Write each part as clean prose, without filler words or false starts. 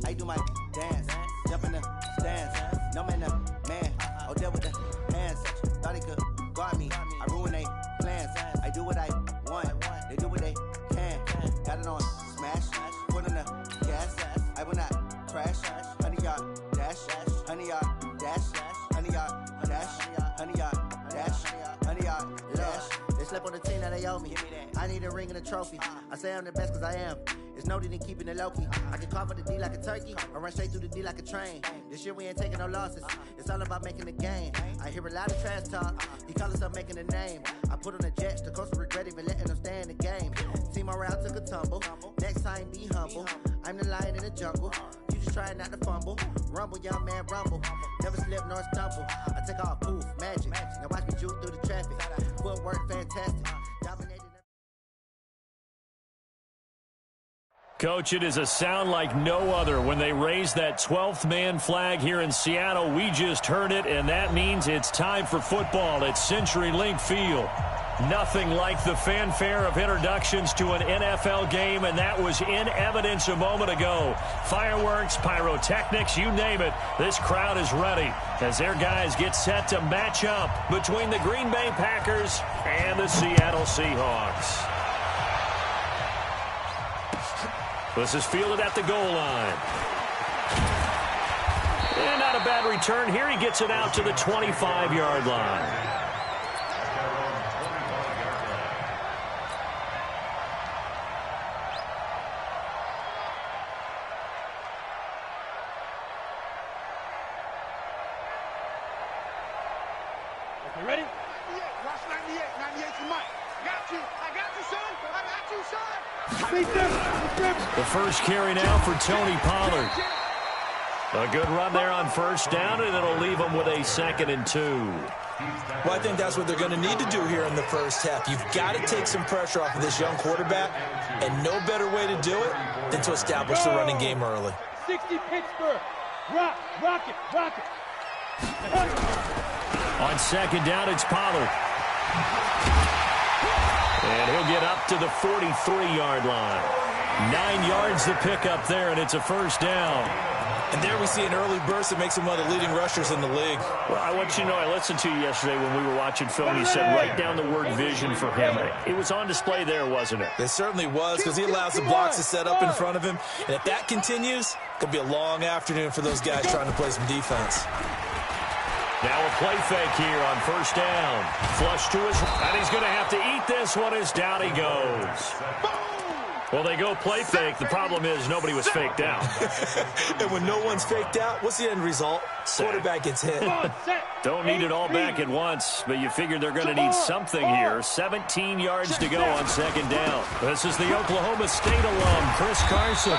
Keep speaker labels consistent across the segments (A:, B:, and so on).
A: I do my dance, jump in the stands. No man, the man. Oh, there with the hands. Thought he could guard me. I ruin they plans. I do what I want. They do what they can. Got it on smash. Put in the gas. I will not crash. 100-yard dash. 100-yard dash. 100-yard dash. 100-yard dash. 100-yard dash. They slept on the team that they owe me. I need a ring and a trophy. I say I'm the best cause I am. It's noted in keeping it low-key. I can carve up the D like a turkey or run straight through the D like a train. This year we ain't taking no losses. It's all about making the game. I hear a lot of trash talk. He call himself making a name. I put on the Jets. The coach will regret even letting them stay in the game. Team around took a tumble. Next time be humble. I'm the lion in the jungle. You just trying not to fumble. Rumble, young man, rumble. Never slip nor stumble. I take off, poof, magic. Now watch me juke through the traffic. Footwork fantastic. Dominated.
B: Coach, it is a sound like no other when they raise that 12th man flag here in Seattle. We just heard it, and that means it's time for football at CenturyLink Field. Nothing like the fanfare of introductions to an NFL game, and that was in evidence a moment ago. Fireworks, pyrotechnics, you name it. This crowd is ready as their guys get set to match up between the Green Bay Packers and the Seattle Seahawks. This is fielded at the goal line. And not a bad return here. He gets it out to the 25-yard line.
C: Okay, ready? 98. Watch 98. 98 for Mike. Got you. I got you, son. I got you, son.
B: The first carry now for Tony Pollard. A good run there on first down, and it'll leave them with a 2nd and 2.
D: Well, I think that's what they're going to need to do here in the first half. You've got to take some pressure off of this young quarterback, and no better way to do it than to establish the running game early.
C: 60 Pittsburgh. Rock it.
B: On second down, it's Pollard. And he'll get up to the 43-yard line. 9 yards to pick up there, and it's a first down.
D: And there we see an early burst that makes him one of the leading rushers in the league.
B: Well, I want you to know, I listened to you yesterday when we were watching film. You said write down the word vision for him. It was on display there, wasn't it?
D: It certainly was, because he allows the blocks to set up in front of him. And if that continues, it could be a long afternoon for those guys trying to play some defense.
B: Now a play fake here on first down. Flush to his, and he's going to have to eat this one as down he goes. Well, they go play fake. The problem is nobody was faked out.
D: And when no one's faked out, what's the end result? Quarterback gets hit.
B: Don't need it all back at once, but you figure they're going to need something here. 17 yards to go on second down. This is the Oklahoma State alum, Chris Carson.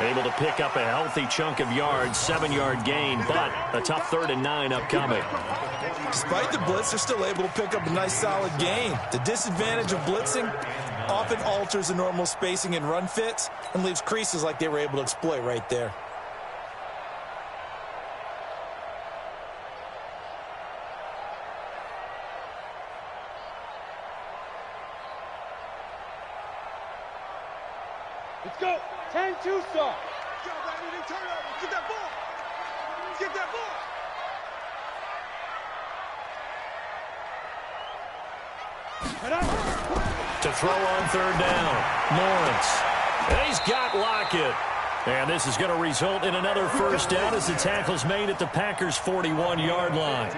B: Able to pick up a healthy chunk of yards, 7-yard gain, but a tough 3rd and 9 upcoming.
D: Despite the blitz, they're still able to pick up a nice solid gain. The disadvantage of blitzing often alters the normal spacing and run fits and leaves creases like they were able to exploit right there.
C: Let's go. 10-2 start. Get that ball. Get that ball.
B: To throw on third down, Lawrence. And he's got Lockett. And this is going to result in another first down as the tackle's made at the Packers' 41-yard line.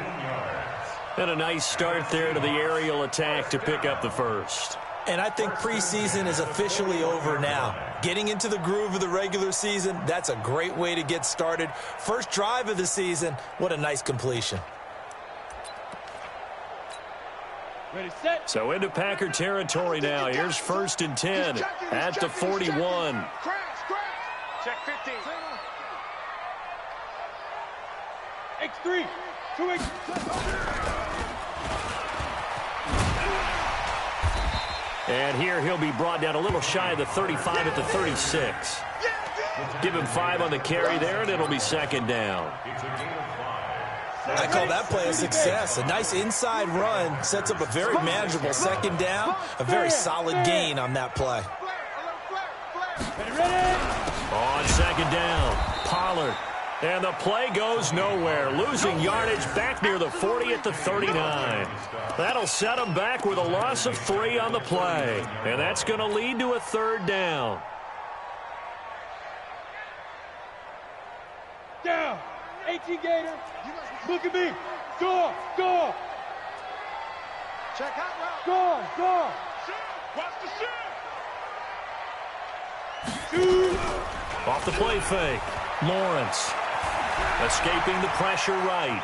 B: And a nice start there to the aerial attack to pick up the first.
D: And I think preseason is officially over now. Getting into the groove of the regular season, that's a great way to get started. First drive of the season, what a nice completion.
C: Ready, set.
B: So into Packer territory now. Here's 1st and 10 at the 41.
C: Crash. Check 15. X3. 2X.
B: And here he'll be brought down a little shy of the 35 at the 36. Give him 5 on the carry there, and it'll be 2nd down.
D: I call that play a success. A nice inside run sets up a very manageable 2nd down. A very solid gain on that play.
B: On second down, Pollard. And the play goes nowhere. Losing yardage back near the 40 at the 39. That'll set them back with a loss of 3 on the play. And that's going to lead to a third down.
C: Down. 18 Gator. Look at me. Go. Check out. Go. Watch the shot.
B: Off the play fake. Lawrence escaping the pressure right.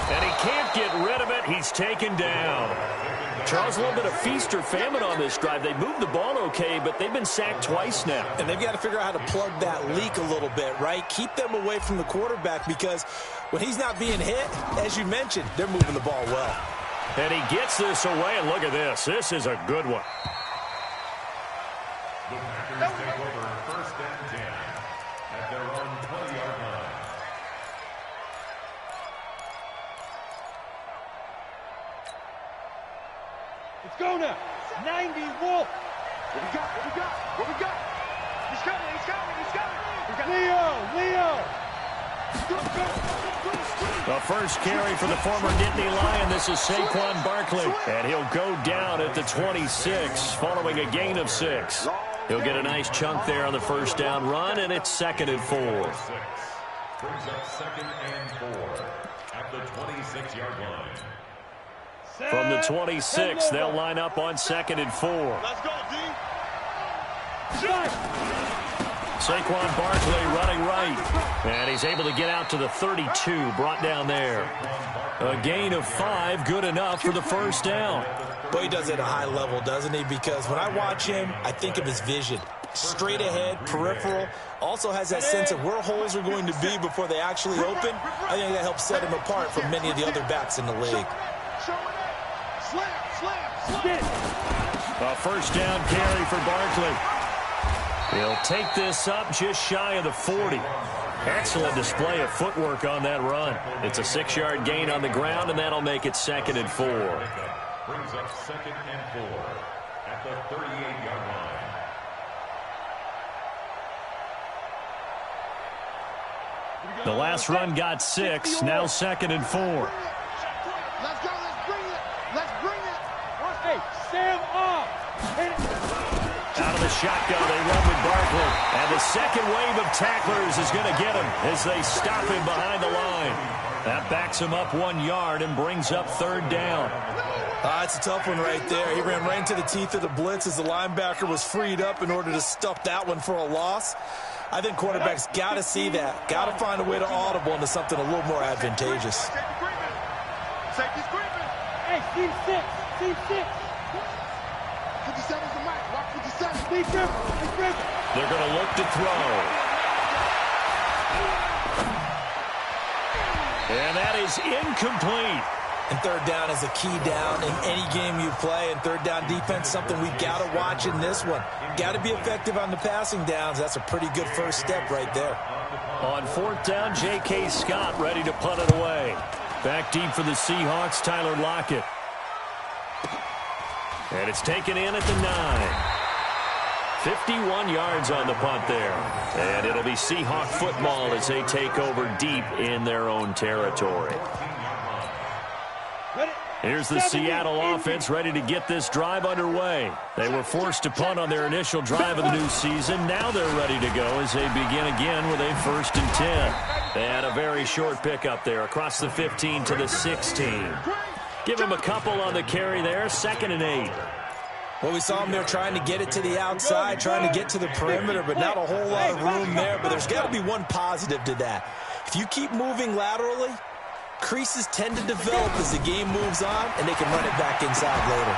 B: And he can't get rid of it. He's taken down. Charles, a little bit of feast or famine on this drive. They moved the ball okay, but they've been sacked twice now.
D: And they've got to figure out how to plug that leak a little bit, right? Keep them away from the quarterback because when he's not being hit, as you mentioned, they're moving the ball well.
B: And he gets this away, and look at this. This is a good one.
E: The Packers take over first and 10 at their own 20-yard line.
C: Let's go now. 90 Wolf. What we got? He's coming. Leo.
B: The first carry for the former Nittany Lion. This is Saquon Barkley. And he'll go down at the 26 following a gain of 6. He'll get a nice chunk there on the first down run, and it's 2nd and 4.
E: Brings up 2nd and 4 at the 26-yard line.
B: From the 26, they'll line up on 2nd and 4.
C: Let's go, D.
B: Saquon Barkley running right. And he's able to get out to the 32, brought down there. A gain of 5, good enough for the first down.
D: Boy, he does it at a high level, doesn't he? Because when I watch him, I think of his vision. Straight ahead, peripheral. Also has that sense of where holes are going to be before they actually open. I think that helps set him apart from many of the other backs in the league.
B: A first down carry for Barkley. He'll take this up just shy of the 40. Excellent display of footwork on that run. It's a 6-yard gain on the ground, and that'll make it 2nd and 4.
E: Brings up 2nd and 4 at the 38-yard line.
B: The last run got 6, now 2nd and 4.
C: Let's go. Let's bring it. Hey, Sam off.
B: Out of the shotgun, they run with Barkley. And the second wave of tacklers is going to get him as they stop him behind the line. That backs him up 1 yard and brings up 3rd down.
D: It's a tough one right there. He ran right into the teeth of the blitz as the linebacker was freed up in order to stuff that one for a loss. I think quarterbacks got to see that. Got to find a way to audible into something a little more advantageous.
C: Safety screaming. Hey, team 6. 57's the mic. Watch 57. Be careful.
B: They're going to look to throw. And that is incomplete.
D: And 3rd down is a key down in any game you play. And 3rd down defense, something we've got to watch in this one. Got to be effective on the passing downs. That's a pretty good first step right there.
B: On 4th down, J.K. Scott ready to punt it away. Back deep for the Seahawks, Tyler Lockett. And it's taken in at the 9. 51 yards on the punt there. And it'll be Seahawk football as they take over deep in their own territory. Here's the Seattle offense ready to get this drive underway. They were forced to punt on their initial drive of the new season. Now they're ready to go as they begin again with a 1st and 10. And a very short pickup there across the 15 to the 16. Give him a couple on the carry there, 2nd and 8.
D: Well, we saw him there trying to get it to the outside, trying to get to the perimeter, but not a whole lot of room there. But there's got to be one positive to that. If you keep moving laterally, creases tend to develop as the game moves on, and they can run it back inside later.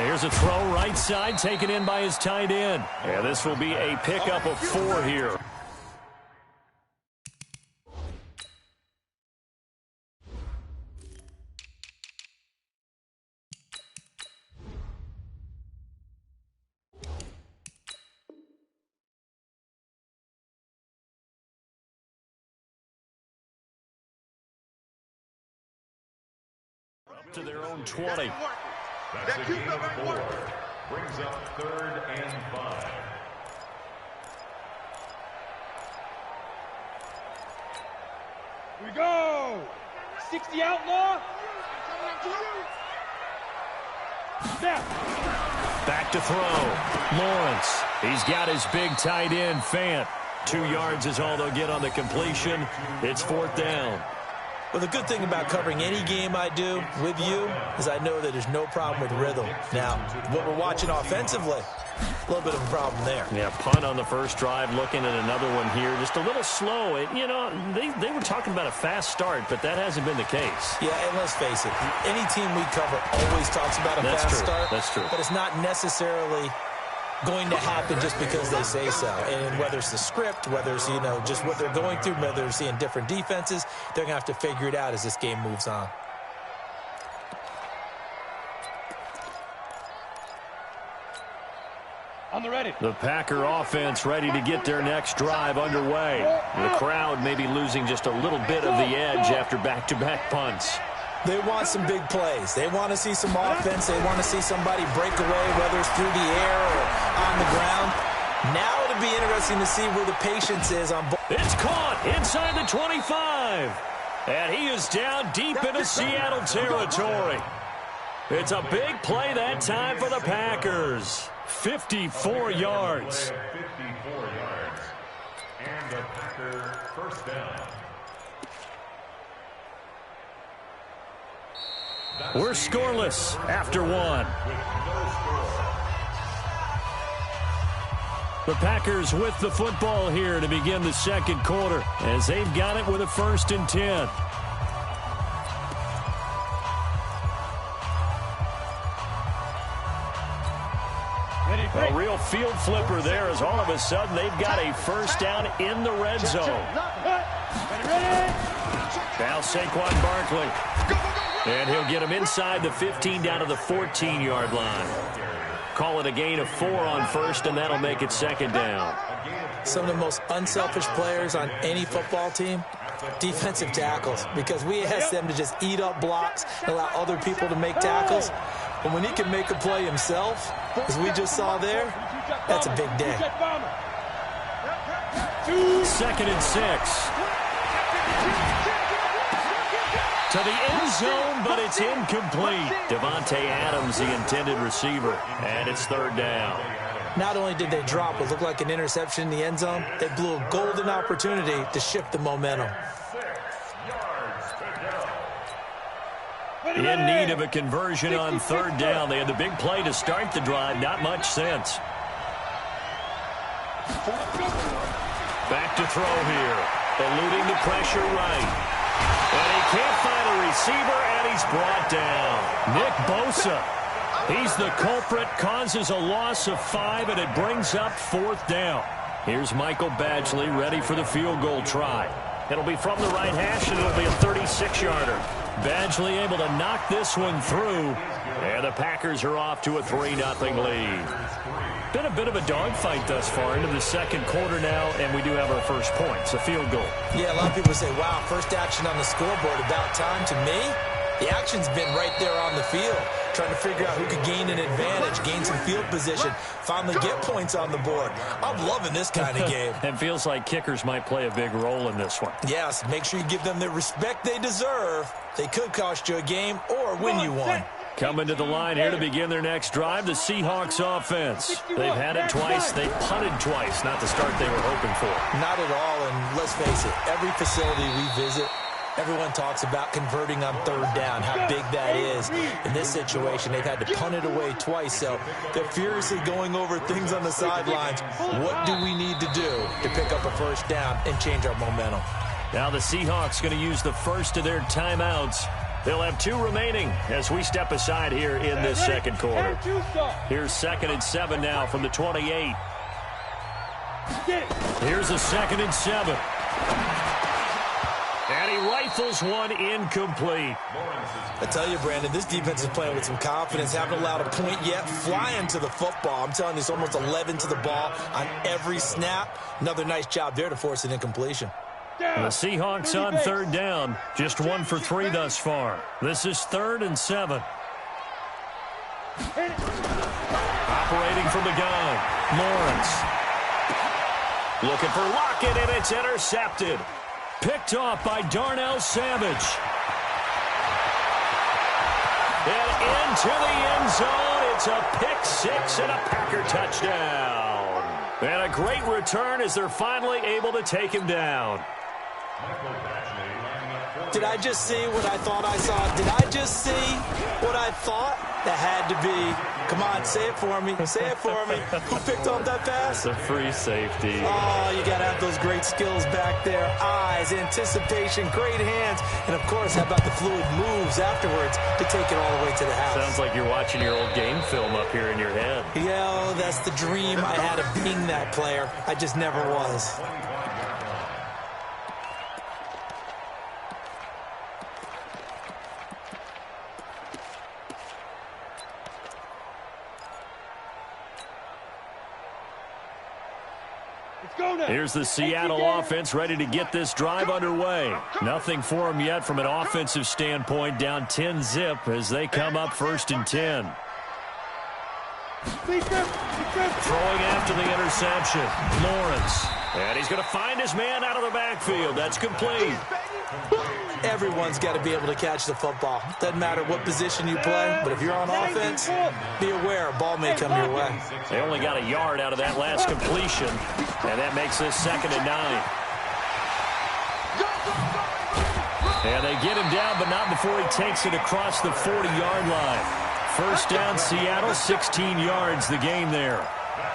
B: Here's a throw right side taken in by his tight end. And this will be a pickup of 4 here. To their own 20.
E: That's a gain of 4. Brings up 3rd and 5.
C: Here we go. 60 outlaw. Snap.
B: Back to throw. Lawrence. He's got his big tight end, Fant. 2 yards is all they'll get on the completion. It's 4th down.
D: Well, the good thing about covering any game I do with you is I know that there's no problem with rhythm. Now, what we're watching offensively, a little bit of a problem there.
B: Yeah, punt on the first drive, looking at another one here. Just a little slow. You know, they were talking about a fast start, but that hasn't been the case.
D: Yeah, and let's face it, any team we cover always talks about a fast start.
B: That's true.
D: But it's not necessarily going to happen just because they say so. And whether it's the script, whether it's, you know, just what they're going through, whether they're seeing different defenses, they're going to have to figure it out as this game moves on.
C: On the ready.
B: The Packer offense ready to get their next drive underway. The crowd may be losing just a little bit of the edge after back-to-back punts.
D: They want some big plays. They want to see some offense. They want to see somebody break away, whether it's through the air or on the ground. Now it'll be interesting to see where the patience is on both.
B: It's caught inside the 25. And he is down deep into Seattle territory. It's a big play that time for the Packers. 54 yards.
E: 54 yards. And the Packer first down.
B: We're scoreless after one. The Packers with the football here to begin the second quarter as they've got it with a 1st and 10. A real field flipper there as all of a sudden they've got a 1st down in the red zone. Now Saquon Barkley. And he'll get him inside the 15 down to the 14-yard line. Call it a gain of 4 on 1st, and that'll make it 2nd down.
D: Some of the most unselfish players on any football team, defensive tackles, because we ask them to just eat up blocks and allow other people to make tackles. But when he can make a play himself, as we just saw there, that's a big day.
B: 2nd and 6. To the end zone, but it's incomplete. Devontae Adams, the intended receiver, and it's 3rd down.
D: Not only did they drop what looked like an interception in the end zone, they blew a golden opportunity to shift the momentum.
B: In need of a conversion on 3rd down. They had the big play to start the drive. Not much sense. Back to throw here. Eluding the pressure right. And he can't find a receiver, and he's brought down. Nick Bosa. He's the culprit, causes a loss of 5, and it brings up 4th down. Here's Michael Badgley ready for the field goal try. It'll be from the right hash, and it'll be a 36-yarder. Badgley able to knock this one through, and the Packers are off to a 3-0 lead. Been a bit of a dogfight thus far into the second quarter now, and we do have our first points, a field goal.
D: Yeah, a lot of people say, wow, first action on the scoreboard, about time. To me, the action's been right there on the field, trying to figure out who could gain an advantage, gain some field position, finally get points on the board. I'm loving this kind of game.
B: And feels like kickers might play a big role in this one.
D: Yes, make sure you give them the respect they deserve. They could cost you a game or win you one.
B: Coming to the line here to begin their next drive, the Seahawks offense. They've had it twice. They punted twice. Not the start they were hoping for.
D: Not at all, and let's face it, every facility we visit, everyone talks about converting on 3rd down, how big that is. In this situation, they've had to punt it away twice, so they're furiously going over things on the sidelines. What do we need to do to pick up a 1st down and change our momentum?
B: Now the Seahawks going to use the first of their timeouts. They'll have 2 remaining as we step aside here in this second quarter. Here's 2nd and 7 now from the 28. Here's a 2nd and 7. And he rifles one incomplete.
D: I tell you, Brandon, this defense is playing with some confidence. Haven't allowed a point yet. Flying to the football. I'm telling you, it's almost 11 to the ball on every snap. Another nice job there to force an incompletion.
B: And the Seahawks on 3rd down. Just 1 for 3 thus far. This is 3rd and 7. Operating from the gun, Lawrence. Looking for Lockett, and it's intercepted. Picked off by Darnell Savage. And into the end zone. It's a pick six and a Packer touchdown. And a great return as they're finally able to take him down.
D: Did I just see what I thought I saw? Did I just see what I thought? That had to be. Come on, say it for me. Say it for me. Who picked off that pass?
B: It's a free safety.
D: Oh, you got to have those great skills back there. Eyes, anticipation, great hands. And, of course, how about the fluid moves afterwards to take it all the way to the house?
B: Sounds like you're watching your old game film up here in your head.
D: Yeah, that's the dream I had of being that player. I just never was.
B: Here's the Seattle offense ready to get this drive underway. Nothing for them yet from an offensive standpoint, down 10-zip as they come up 1st and 10. Throwing after the interception, Lawrence. And he's going to find his man out of the backfield. That's complete.
D: Everyone's got to be able to catch the football. Doesn't matter what position you play, but if you're on offense, be aware a ball may come your way.
B: They only got a yard out of that last completion, and that makes this 2nd and 9. And they get him down, but not before he takes it across the 40-yard line. 1st down, Seattle, 16 yards the game there.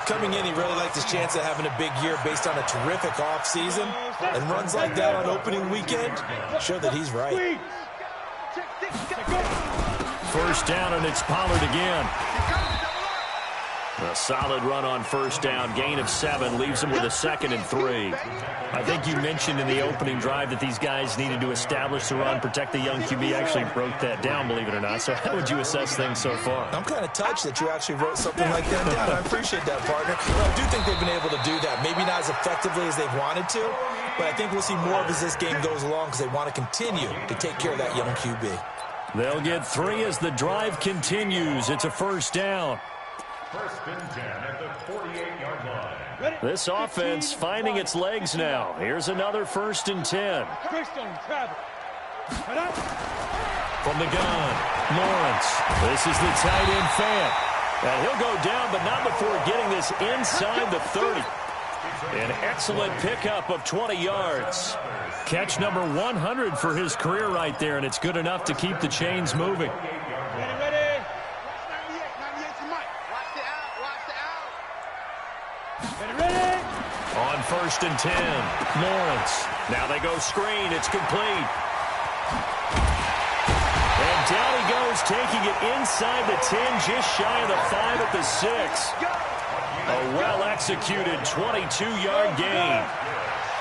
D: Coming in, he really liked his chance of having a big year based on a terrific offseason. And runs like that on opening weekend show that he's right.
B: 1st down, and it's Pollard again. A solid run on 1st down. Gain of 7 leaves him with a 2nd and 3. I think you mentioned in the opening drive that these guys needed to establish the run, protect the young QB. Actually wrote that down, believe it or not. So how would you assess things so far?
D: I'm kind of touched that you actually wrote something like that down. I appreciate that, partner. Well, I do think they've been able to do that. Maybe not as effectively as they've wanted to, but I think we'll see more of as this game goes along because they want to continue to take care of that young QB.
B: They'll get 3 as the drive continues. It's a 1st down.
E: 1st and 10 at the 48-yard line.
B: This offense finding its legs now. Here's another 1st and 10. From the gun, Lawrence. This is the tight end Fant. And he'll go down, but not before getting this inside the 30. An excellent pickup of 20 yards. Catch number 100 for his career right there, and it's good enough to keep the chains moving. On 1st and 10, Lawrence. Now they go screen. It's complete. And down he goes, taking it inside the 10, just shy of the 5 at the 6. A well-executed 22-yard gain.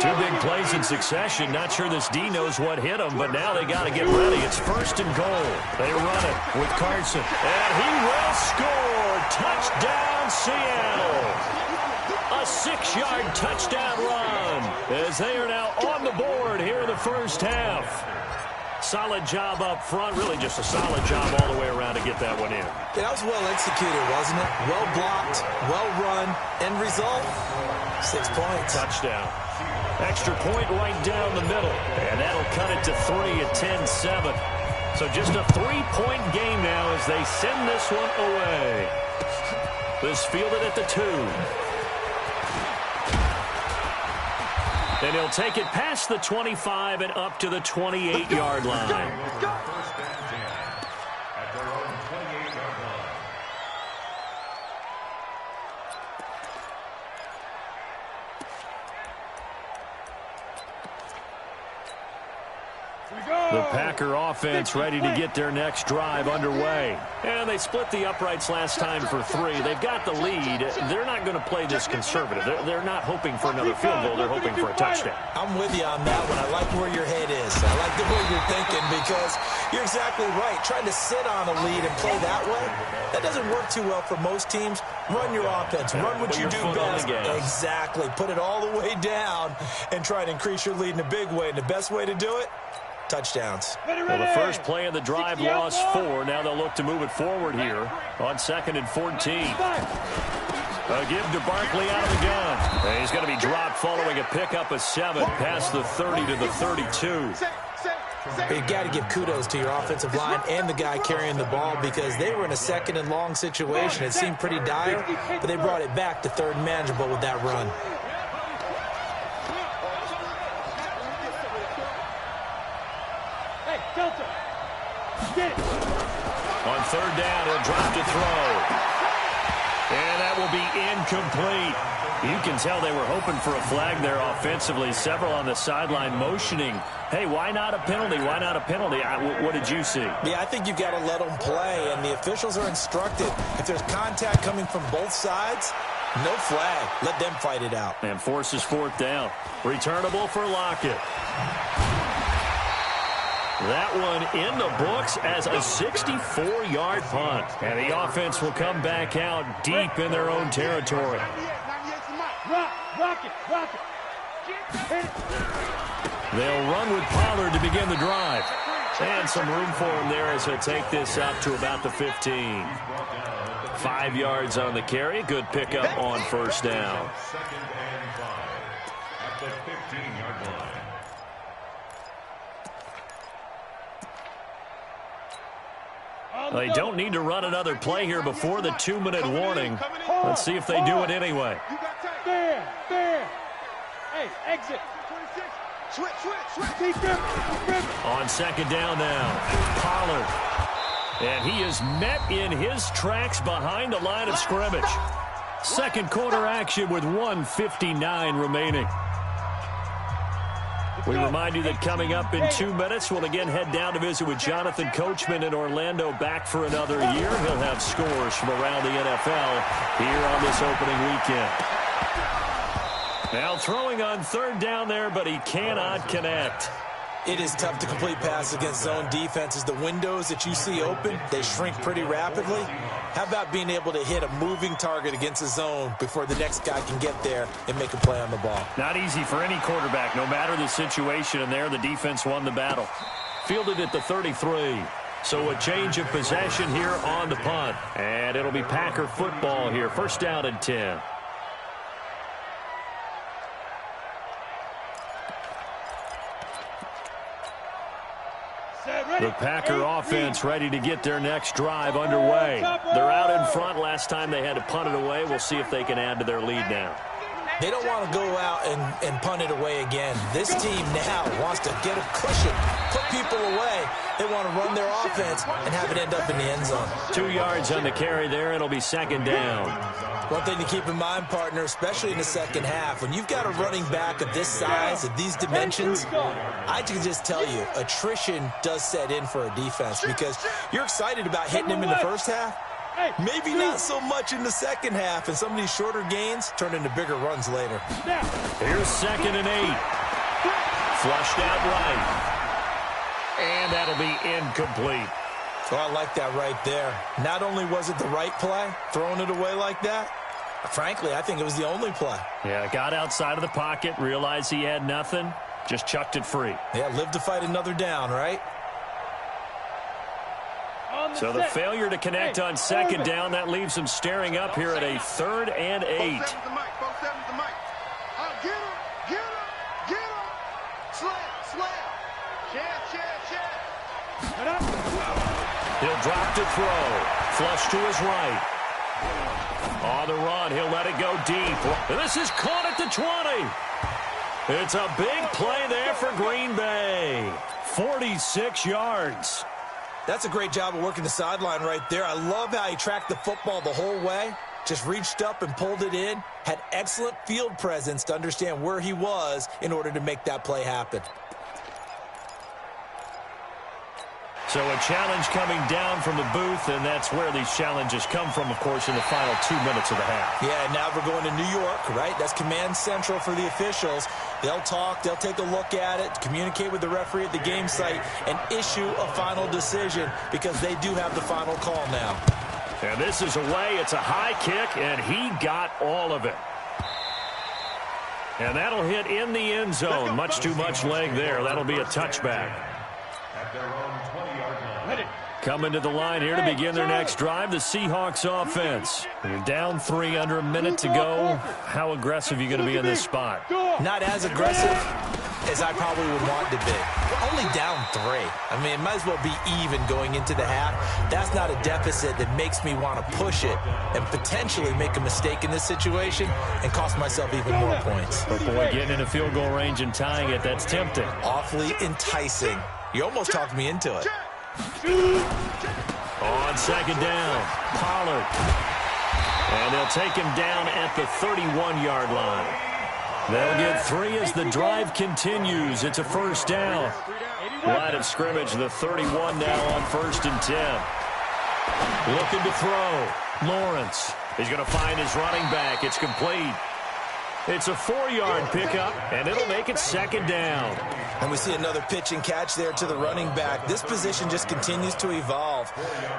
B: 2 big plays in succession. Not sure this D knows what hit him, but now they got to get ready. It's 1st and goal. They run it with Carson. And he will score. Touchdown, Seattle. A 6-yard touchdown run as they are now on the board here in the 1st half. Solid job up front. Really just a solid job all the way around to get that one in.
D: Yeah, that was well executed, wasn't it? Well blocked, well run. End result, 6 points.
B: Touchdown. Extra point right down the middle. And that'll cut it to 3 at 10-7. So just a 3-point game now as they send this one away. This fielded at the 2. And he'll take it past the 25 and up to the 28-yard line.
E: 1st and 10 at their own 28-yard line.
B: The Packer offense ready to get their next drive underway. And they split the uprights last time for 3. They've got the lead. They're not going to play this conservative. They're not hoping for another field goal. They're hoping for a touchdown.
D: I'm with you on that one. I like where your head is. I like the way you're thinking because you're exactly right. Trying to sit on a lead and play that way, that doesn't work too well for most teams. Run your offense. Run what you do best. Exactly. Put it all the way down and try to increase your lead in a big way. And the best way to do it, touchdowns.
B: Well, the first play of the drive lost 4. Now they'll look to move it forward here on 2nd and 14. A give to Barkley out of the gun. And he's going to be dropped following a pickup of 7 past the 30 to the 32.
D: You've got to give kudos to your offensive line and the guy carrying the ball because they were in a second and long situation. It seemed pretty dire, but they brought it back to third and manageable with that run.
C: Hey, Delta, get it.
B: On third down, he'll drop to throw. And that will be incomplete. You can tell they were hoping for a flag there offensively. Several on the sideline motioning, hey, why not a penalty? Why not a penalty? What did you see?
D: Yeah, I think you've got to let them play, and the officials are instructed. If there's contact coming from both sides, no flag. Let them fight it out.
B: And forces fourth down. Returnable for Lockett. That one in the books as a 64-yard punt. And the offense will come back out deep in their own territory.
C: Rock it.
B: They'll run with Pollard to begin the drive. And some room for him there as he'll take this up to about the 15. 5 yards on the carry. Good pickup on first down.
E: Second and 5 at the 15-yard line.
B: They don't need to run another play here before the 2-minute warning. Let's see if they do it anyway.
C: There. Hey, exit. Switch.
B: On second down now, Pollard. And he is met in his tracks behind the line of scrimmage. Second quarter action with 1:59 remaining. We remind you that coming up in 2 minutes, we'll again head down to visit with Jonathan Coachman in Orlando, back for another year. He'll have scores from around the NFL here on this opening weekend. Now throwing on third down there, but he cannot connect.
D: It is tough to complete passes against zone defenses. The windows that you see open, they shrink pretty rapidly. How about being able to hit a moving target against a zone before the next guy can get there and make a play on the ball?
B: Not easy for any quarterback, no matter the situation, and there the defense won the battle. Fielded at the 33. So a change of possession here on the punt. And it'll be Packer football here. First down and 10. The Packer offense ready to get their next drive underway. They're out in front. Last time they had to punt it away. We'll see if they can add to their lead now.
D: They don't want to go out and punt it away again. This team now wants to get a cushion, put people away. They want to run their offense and have it end up in the end zone.
B: 2 yards on the carry there. It'll be second down.
D: One thing to keep in mind, partner, especially in the second half, when you've got a running back of this size, of these dimensions, I can just tell you, attrition does set in for a defense because you're excited about hitting him in the first half. Maybe not so much in the second half, and some of these shorter gains turn into bigger runs later.
B: Here's second and 8. Flushed out right. And that'll be incomplete.
D: Oh, I like that right there. Not only was it the right play, throwing it away like that, frankly, I think it was the only play.
B: Yeah, got outside of the pocket, realized he had nothing, just chucked it free.
D: Yeah, live to fight another down, right?
B: So the failure to connect on second down, that leaves them staring up here at a 3rd and 8. He'll drop to throw. Flush to his right. On the run, he'll let it go deep. This is caught at the 20. It's a big play there for Green Bay. 46 yards.
D: That's a great job of working the sideline right there. I love how he tracked the football the whole way. Just reached up and pulled it in. Had excellent field presence to understand where he was in order to make that play happen.
B: So a challenge coming down from the booth, and that's where these challenges come from, of course, in the final 2 minutes of the half.
D: Yeah, now we're going to New York, right? That's command central for the officials. They'll talk, they'll take a look at it, communicate with the referee at the game site, and issue a final decision because they do have the final call now.
B: And this is away. It's a high kick, and he got all of it. And that'll hit in the end zone. Much too much leg there. That'll be a touchback.
E: At their own 20-yard line.
B: Coming to the line here to begin their next drive, the Seahawks offense. You're down 3, under a minute to go. How aggressive are you going to be in this spot?
D: Not as aggressive as I probably would want to be. We're only down 3. I mean, it might as well be even going into the half. That's not a deficit that makes me want to push it and potentially make a mistake in this situation and cost myself even more points.
B: But boy, getting in a field goal range and tying it, that's tempting.
D: Awfully enticing. You almost talked me into it.
B: On second down, Pollard. And they'll take him down at the 31-yard line. They'll get 3 as the drive continues. It's a first down. Line of scrimmage, the 31 now on 1st and 10. Looking to throw. Lawrence. He's going to find his running back. It's complete. It's a 4-yard pickup, and it'll make it second down.
D: And we see another pitch and catch there to the running back. This position just continues to evolve.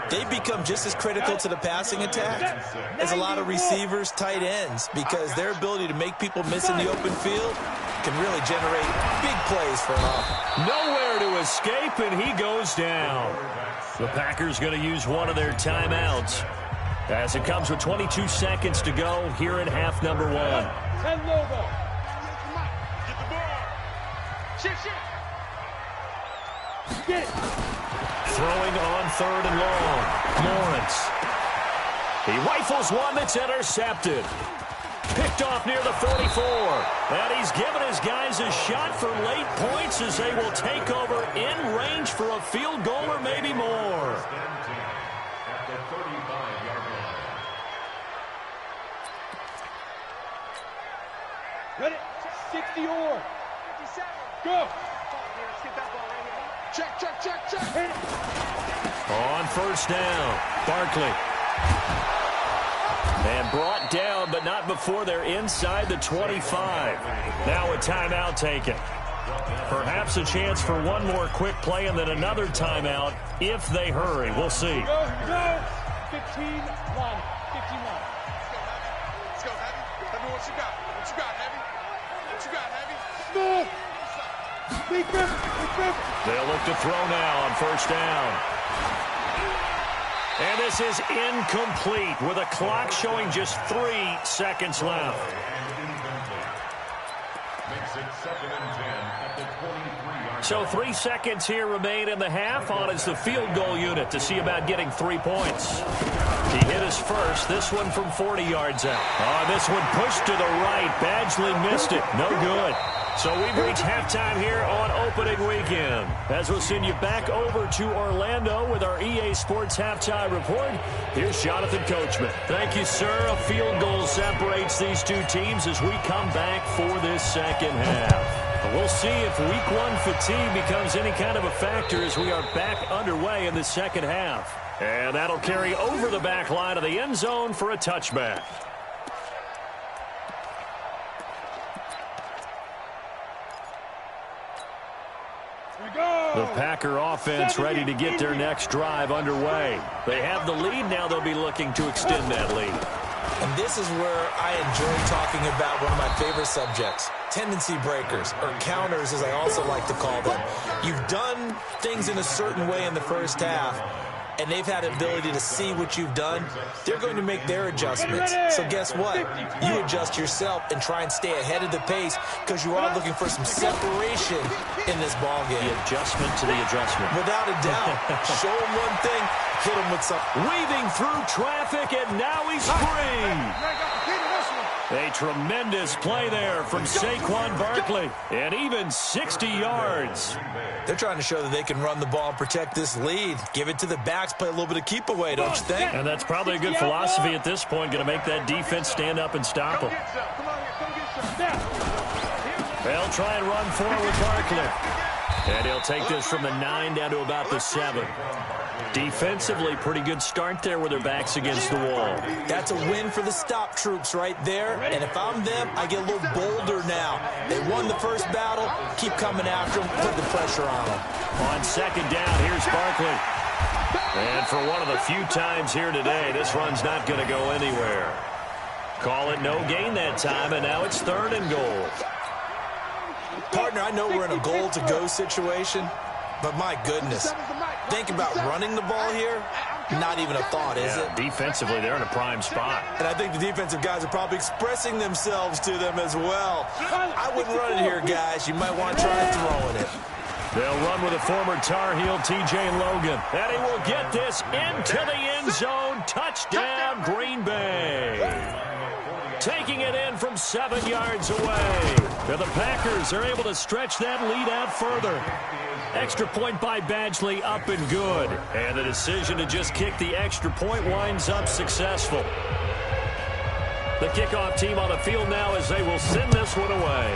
D: They become just as critical to the passing attack as a lot of receivers, tight ends, because their ability to make people miss in the open field can really generate big plays for an offense.
B: Nowhere to escape, and he goes down. The Packers going to use one of their timeouts as it comes with 22 seconds to go here in half number 1.
C: Get the ball. Get it.
B: Throwing on 3rd and long. Lawrence. He rifles one that's intercepted. Picked off near the 44. And he's given his guys a shot for late points as they will take over in range for a field goal or maybe more.
E: At the 35-yard line.
C: Ready? 60 or 57. Go. Check. Hit it.
B: On first down, Barkley. And brought down, but not before they're inside the 25. Now a timeout taken. Perhaps a chance for one more quick play and then another timeout if they hurry. We'll see.
C: Go. 15 line. 15 line.
F: Let's go, Heavy. Tell me what you got. What you got, Heavy? What you got, Heavy?
C: Smooth. Big Griffin.
B: They'll look to throw now on first down. And this is incomplete with a clock showing just 3 seconds left.
E: Makes it 2nd and 10 at the 23-yard.
B: So 3 seconds here remain in the half. On is the field goal unit to see about getting 3 points. He hit his first, this one from 40 yards out. Oh, this one pushed to the right. Badgley missed it. No good. So we've reached halftime here on opening weekend. As we'll send you back over to Orlando with our EA Sports Halftime Report, here's Jonathan Coachman. Thank you, sir. A field goal separates these two teams as we come back for this second half. We'll see if week 1 fatigue becomes any kind of a factor as we are back underway in the second half. And that'll carry over the back line of the end zone for a touchback. The Packer offense ready to get their next drive underway. They have the lead. Now they'll be looking to extend that lead.
D: And this is where I enjoy talking about one of my favorite subjects, tendency breakers, or counters as I also like to call them. You've done things in a certain way in the first half, and they've had the ability to see what you've done. They're going to make their adjustments. So guess what? You adjust yourself and try and stay ahead of the pace because you are looking for some separation in this ball game.
B: The adjustment to the adjustment.
D: Without a doubt. Show him one thing, hit him with something.
B: Weaving through traffic, and now he's free. A tremendous play there from Saquon Barkley, and even 60 yards.
D: They're trying to show that they can run the ball and protect this lead. Give it to the backs, play a little bit of keep away, don't you think?
B: And that's probably a good philosophy at this point, going to make that defense stand up and stop them. They'll try and run forward with Barkley. And he'll take this from the 9 down to about the 7. Defensively, pretty good start there with their backs against the wall.
D: That's a win for the stop troops right there. And if I'm them, I get a little bolder now. They won the first battle. Keep coming after them. Put the pressure on them.
B: On second down, here's Barkley. And for one of the few times here today, this run's not going to go anywhere. Call it no gain that time, and now it's 3rd and goal.
D: Partner, I know we're in a goal-to-go situation, but my goodness, think about running the ball here, not even a thought, is it?
B: Defensively, they're in a prime spot.
D: And I think the defensive guys are probably expressing themselves to them as well. I wouldn't run it here, guys. You might want to try throwing it.
B: They'll run with a former Tar Heel, T.J. Logan. And he will get this into the end zone. Touchdown, Green Bay. Taking it in from 7 yards away. And the Packers are able to stretch that lead out further. Extra point by Badgley, up and good. And the decision to just kick the extra point winds up successful. The kickoff team on the field now as they will send this one away.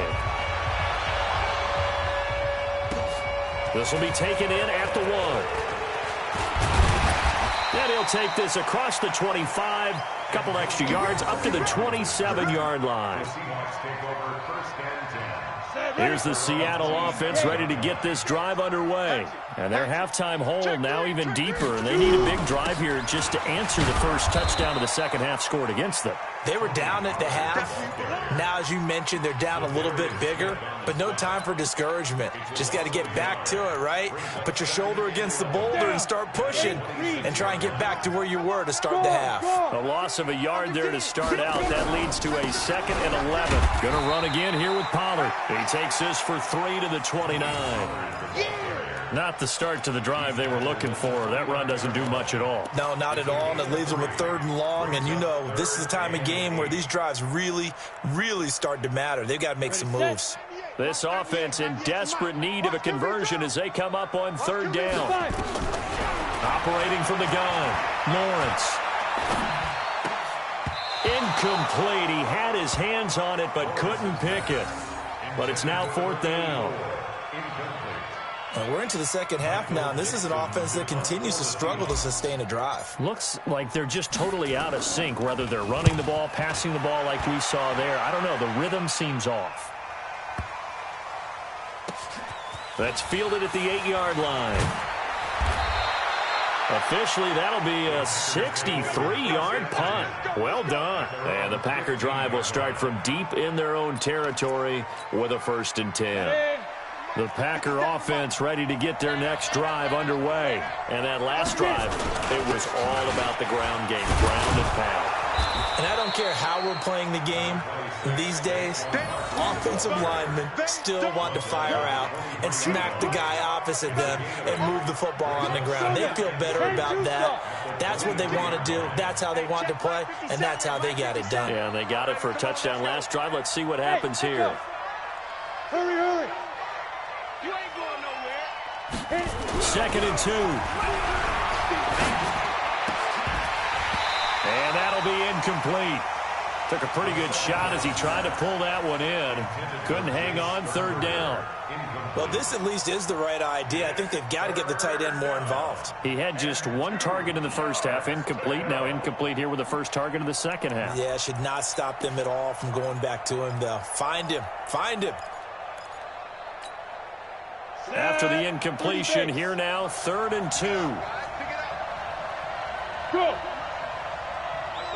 B: This will be taken in at the 1. And he'll take this across the 25. Couple extra yards up to the 27-yard line. Here's the Seattle offense ready to get this drive underway. And their halftime hole now even deeper. And they need a big drive here just to answer the first touchdown of the second half scored against them.
D: They were down at the half. Now, as you mentioned, they're down a little bit bigger, but no time for discouragement. Just got to get back to it, right? Put your shoulder against the boulder and start pushing and try and get back to where you were to start the half.
B: A loss of a yard there to start out. That leads to a 2nd and 11. Going to run again here with Pollard. He takes this for 3 to the 29. Not the start to the drive they were looking for. That run doesn't do much at all.
D: No, not at all, and it leaves them with 3rd and long. And you know, this is the time of game where these drives really, really start to matter. They've got to make some moves.
B: This offense in desperate need of a conversion as they come up on 3rd down. Operating from the gun, Lawrence. Incomplete. He had his hands on it but couldn't pick it. But it's now 4th down.
D: We're into the second half now, and this is an offense that continues to struggle to sustain a drive.
B: Looks like they're just totally out of sync, whether they're running the ball, passing the ball like we saw there. I don't know. The rhythm seems off. That's fielded at the 8-yard line. Officially, that'll be a 63-yard punt. Well done. And the Packer drive will start from deep in their own territory with a 1st and 10. The Packer offense ready to get their next drive underway. And that last drive, it was all about the ground game, ground and pound.
D: And I don't care how we're playing the game these days, offensive linemen still want to fire out and smack the guy opposite them and move the football on the ground. They feel better about that. That's what they want to do. That's how they want to play, and that's how they got it done.
B: Yeah, and they got it for a touchdown last drive. Let's see what happens here.
C: Hurry, hurry.
F: You ain't going nowhere.
B: 2nd and 2. And that'll be incomplete. Took a pretty good shot as he tried to pull that one in. Couldn't hang on, 3rd down.
D: Well, this at least is the right idea. I think they've got to get the tight end more involved.
B: He had just 1 target in the first half, incomplete. Now incomplete here with the first target of the second half.
D: Yeah, should not stop them at all from going back to him, though. Find him. Find him.
B: After the incompletion, here now, 3rd and 2.
C: Go.
F: That's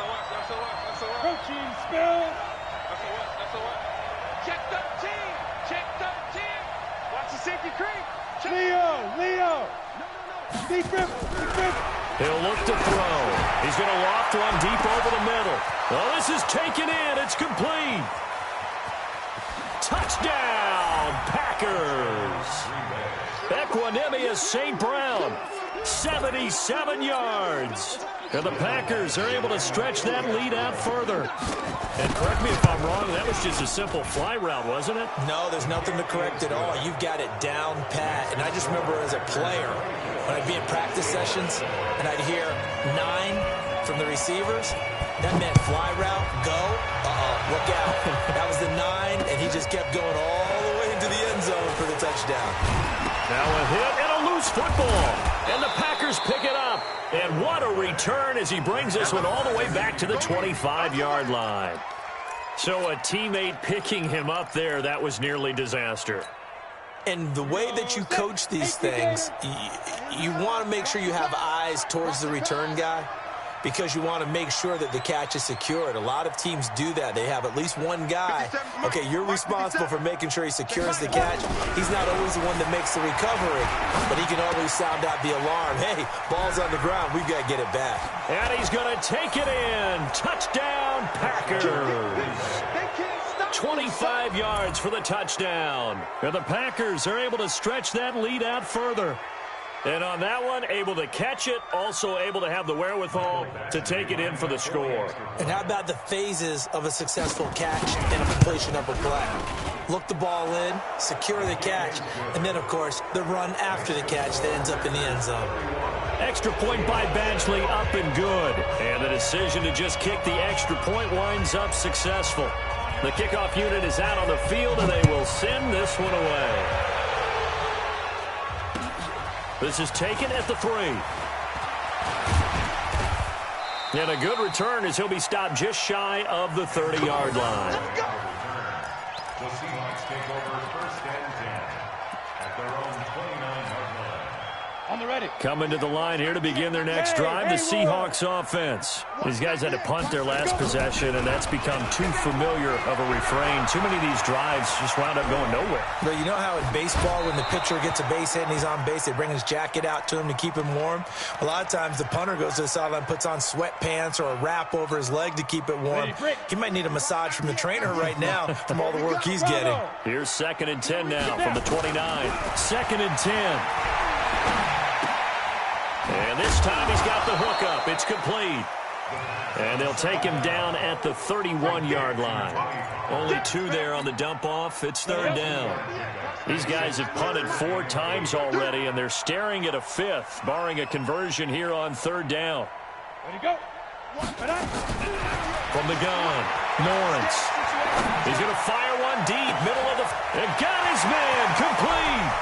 F: a what?
C: Coaching spell.
F: That's a what? Check 13. Check 13. Watch the safety creep.
C: Leo. Defense.
B: He'll look to throw. He's going to loft one deep over the middle. Well, this is taken in. It's complete. Touchdown, Packers. Equanimous St. Brown, 77 yards. And the Packers are able to stretch that lead out further. And correct me if I'm wrong, that was just a simple fly route, wasn't it?
D: No, there's nothing to correct at all. You've got it down pat. And I just remember as a player, when I'd be in practice sessions, and I'd hear 9 from the receivers, that meant fly route, go, look out. That was the 9, and he just kept going all the way into the end zone for the touchdown.
B: Now a hit and a loose football. And the Packers pick it up. And what a return as he brings this one all the way back to the 25-yard line. So a teammate picking him up there, that was nearly disaster.
D: And the way that you coach these things, you want to make sure you have eyes towards the return guy. because you want to make sure that the catch is secured. A lot of teams do that. They have at least one guy. Okay, you're responsible for making sure he secures the catch. He's not always the one that makes the recovery, but he can always sound out the alarm. Hey, ball's on the ground. We've got to get it back.
B: And he's going to take it in. Touchdown, Packers. 25 yards for the touchdown. And the Packers are able to stretch that lead out further. And on that one, able to catch it, also able to have the wherewithal to take it in for the score.
D: And how about the phases of a successful catch and a completion of a play? Look the ball in, secure the catch, and then, of course, the run after the catch that ends up in the end zone.
B: Extra point by Badgley, up and good. And the decision to just kick the extra point winds up successful. The kickoff unit is out on the field, and they will send this one away. This is taken at the 3. And a good return as he'll be stopped just shy of the 30-yard line.
E: The Seahawks take over first and 10 at their own 29-yard line.
C: On the ready.
B: Coming to the line here to begin their next drive, the Seahawks offense. These guys had to punt their last possession, and that's become too familiar of a refrain. Too many of these drives just wound up going nowhere.
D: But you know how in baseball, when the pitcher gets a base hit and he's on base, they bring his jacket out to him to keep him warm? A lot of times the punter goes to the sideline, puts on sweatpants or a wrap over his leg to keep it warm. He might need a massage from the trainer right now from all the work he's getting.
B: Here's 2nd and 10 now from the 29. 2nd and 10. And this time he's got the hook up. It's complete. And they'll take him down at the 31-yard line. Only 2 there on the dump-off. It's 3rd down. These guys have punted 4 times already, and they're staring at a 5th, barring a conversion here on 3rd down.
C: Ready, go.
B: From the gun, Lawrence. He's going to fire one deep, middle of the... And got his man, complete.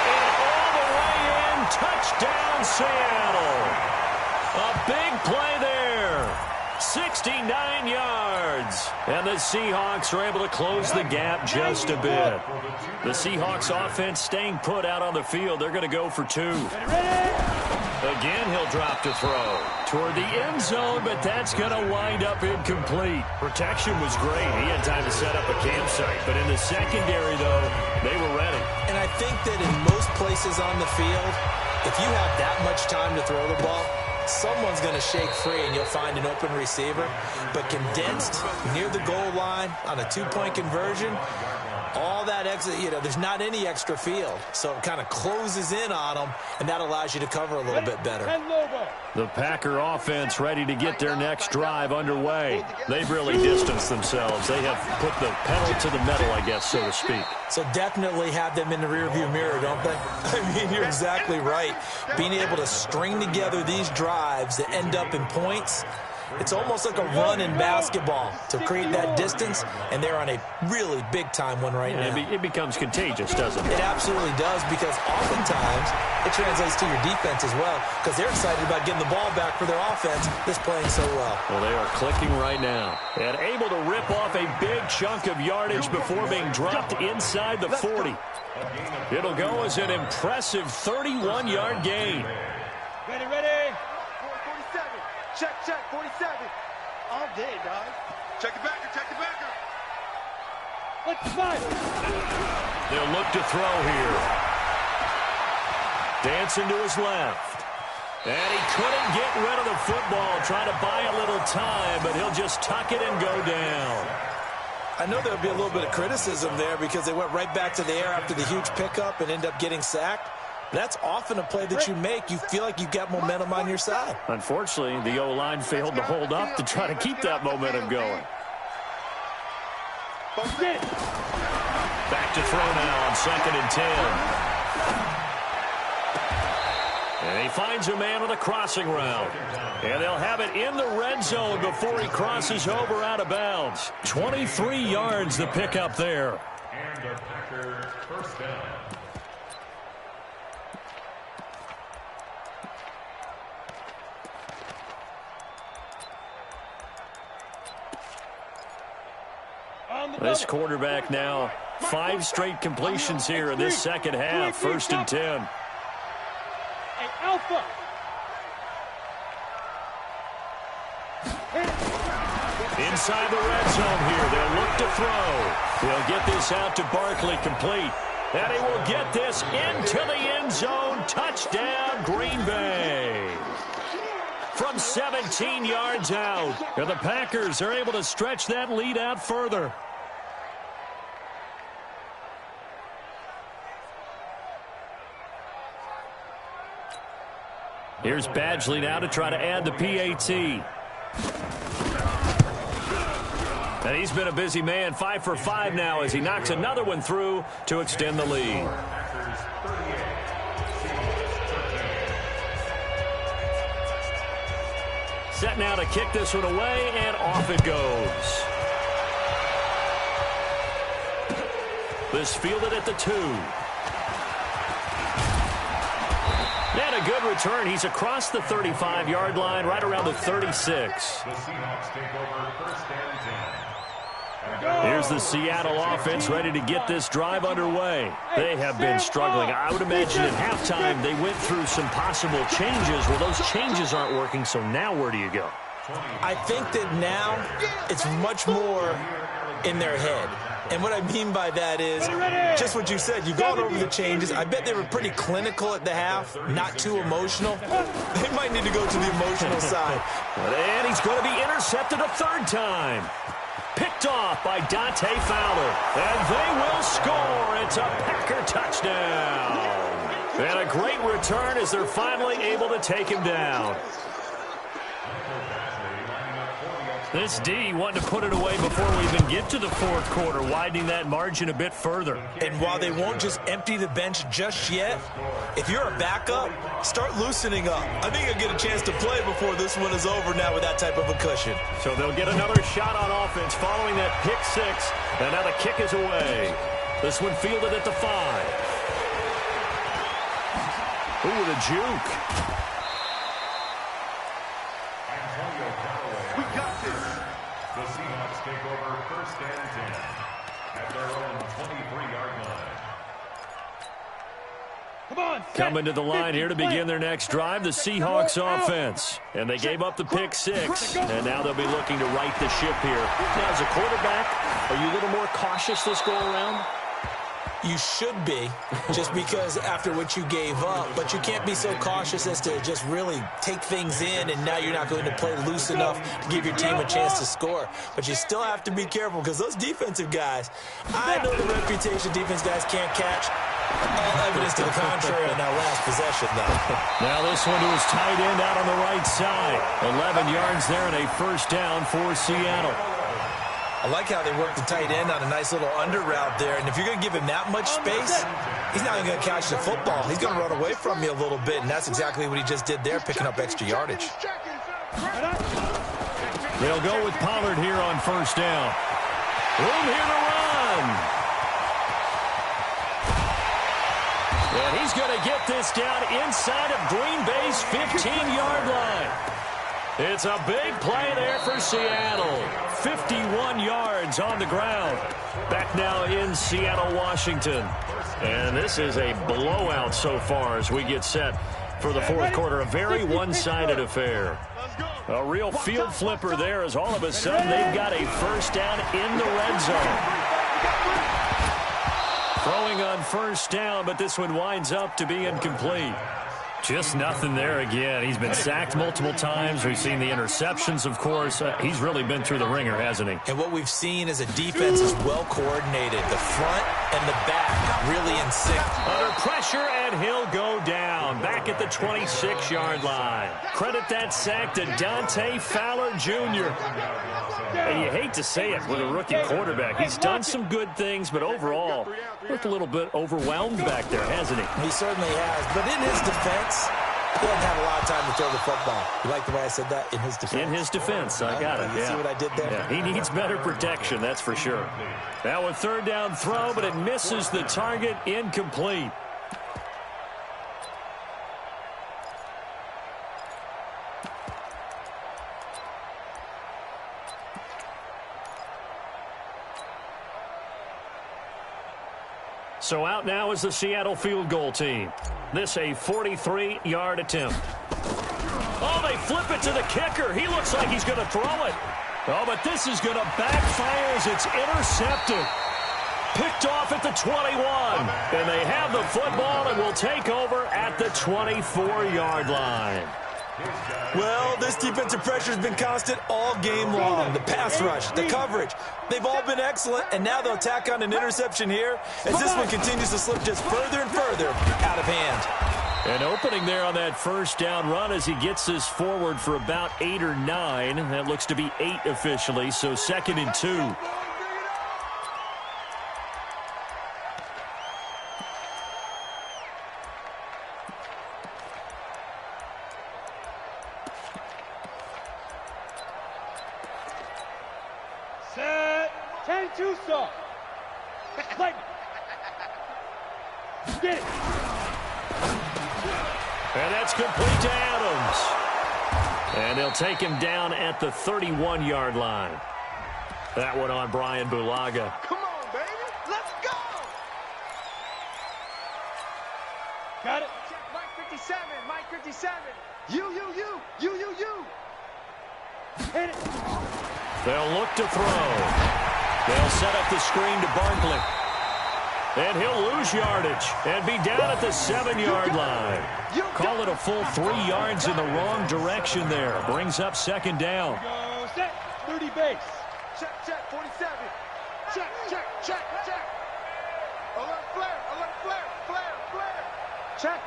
B: And all the way in, touchdown Seattle. A big play there. 69 yards. And the Seahawks are able to close the gap just a bit. The Seahawks offense staying put out on the field. They're going to go for 2. Again, he'll drop to throw toward the end zone, but that's going to wind up incomplete. Protection was great. He had time to set up a campsite, but in the secondary, though, they were ready.
D: And I think that in most places on the field, if you have that much time to throw the ball, someone's going to shake free and you'll find an open receiver. But condensed near the goal line on a 2-point conversion, all that extra, there's not any extra field. So it kind of closes in on them, and that allows you to cover a little bit better.
B: The Packer offense ready to get their next drive underway. They've really distanced themselves. They have put the pedal to the metal, I guess, so to speak.
D: So definitely have them in the rearview mirror, don't they? I mean, you're exactly right. Being able to string together these drives that end up in points, it's almost like a run in basketball to create that distance, and they're on a really big-time one right now.
B: It becomes contagious, doesn't it?
D: It absolutely does, because oftentimes it translates to your defense as well, because they're excited about getting the ball back for their offense that's playing so well.
B: Well, they are clicking right now and able to rip off a big chunk of yardage before being dropped inside the 40. It'll go as an impressive 31-yard gain.
C: Ready, ready. 47. Check, 47. All day, dog.
F: Check the backer, check the backer.
C: Let's fight.
B: They'll look to throw here. Dancing to his left. And he couldn't get rid of the football, trying to buy a little time, but he'll just tuck it and go down.
D: I know there'll be a little bit of criticism there because they went right back to the air after the huge pickup and end up getting sacked. That's often a play that you make. You feel like you've got momentum on your side.
B: Unfortunately, the O-line failed to hold up to try to keep that momentum going. Back to throw now on 2nd and 10. And he finds a man on the crossing route. And they'll have it in the red zone before he crosses over out of bounds. 23 yards the pickup there.
E: And a Packer first down.
B: This quarterback now, 5 straight completions here in this second half. 1st and 10.
C: Hey, Alpha.
B: Inside the red zone here. They'll look to throw. They'll get this out to Barkley, complete. And he will get this into the end zone. Touchdown, Green Bay. From 17 yards out. And the Packers are able to stretch that lead out further. Here's Badgley now to try to add the PAT. And he's been a busy man, 5 for 5 now as he knocks another one through to extend the lead. Set now to kick this one away, and off it goes. This fielded at the 2. And a good return. He's across the 35-yard line, right around the 36.
E: The Seahawks take over first and 10.
B: Here's the Seattle offense ready to get this drive underway. They have been struggling. I would imagine at halftime they went through some possible changes. Well, those changes aren't working, so now where do you go?
D: I think that now it's much more in their head. And what I mean by that is just what you said. You've gone over the changes. I bet they were pretty clinical at the half, not too emotional. They might need to go to the emotional side.
B: And he's going to be intercepted a third time. Picked off by Dante Fowler. And they will score. It's a Packer touchdown. And a great return as they're finally able to take him down. This D wanting to put it away before we even get to the fourth quarter, widening that margin a bit further.
D: And while they won't just empty the bench just yet, if you're a backup, start loosening up. I think you'll get a chance to play before this one is over now with that type of a cushion.
B: So they'll get another shot on offense following that pick 6. And now the kick is away. This one fielded at the 5. Ooh, the juke.
E: We got this. The Seahawks take over first and 10 at their own 23-yard line.
C: Come on.
B: Coming to the line here to begin their next drive, the Seahawks offense. And they gave up the pick 6, and now they'll be looking to right the ship here. Now, as a quarterback, are you a little more cautious this go-around?
D: You should be, just because after what you gave up. But you can't be so cautious as to just really take things in, and now you're not going to play loose enough to give your team a chance to score. But you still have to be careful, because those defensive guys, I know the reputation defense guys can't catch. All evidence to the contrary on that last possession, though.
B: Now this one to his tight end out on the right side. 11 yards there and a first down for Seattle.
D: I like how they work the tight end on a nice little under route there. And if you're going to give him that much space, he's not even going to catch the football. He's going to run away from you a little bit, and that's exactly what he just did there, picking up extra yardage.
B: They'll go with Pollard here on first down. Room here to run. And he's going to get this down inside of Green Bay's 15-yard line. It's a big play there for Seattle. 51 yards on the ground. Back now in Seattle, Washington. And this is a blowout so far as we get set for the fourth quarter. A very one-sided affair. A real field flipper there as all of a sudden they've got a first down in the red zone. Throwing on first down, but this one winds up to be incomplete. Just nothing there again. He's been sacked multiple times. We've seen the interceptions, of course. He's really been through the ringer, hasn't he?
D: And what we've seen is a defense is well coordinated. The front and the back really in sync.
B: Under pressure, and he'll go down. Back at the 26-yard line. Credit that sack to Dante Fowler Jr. And you hate to say it with a rookie quarterback. He's done some good things, but overall, looked a little bit overwhelmed back there, hasn't he?
D: He certainly has. But in his defense, he doesn't have a lot of time to throw the football. You like the way I said that? In his defense?
B: In his defense. I got it,
D: You see what I did there?
B: Yeah, he needs better protection, that's for sure. Now a third down throw, but it misses the target, incomplete. So out now is the Seattle field goal team. This a 43-yard attempt. Oh, they flip it to the kicker. He looks like he's going to throw it. Oh, but this is going to backfire as it's intercepted. Picked off at the 21. And they have the football and will take over at the 24-yard line.
D: Well, this defensive pressure has been constant all game long. The pass rush, the coverage, they've all been excellent, and now they'll tack on an interception here as this one continues to slip just further and further out of hand.
B: An opening there on that first down run as he gets this forward for about 8 or 9. That looks to be 8 officially, so 2nd and 2. And that's complete to Adams. And they'll take him down at the 31-yard line. That one on Brian Bulaga.
C: Come on, baby. Let's go. Got it. Check Mike 57. Mike 57. You. Hit it.
B: They'll look to throw. They'll set up the screen to Barkley. And he'll lose yardage and be down at the 7-yard line. Call it a full 3 yards in the wrong direction there. Brings up 2nd down.
C: Go set. 30 base. Check. 47. Check. Alert flare. Check.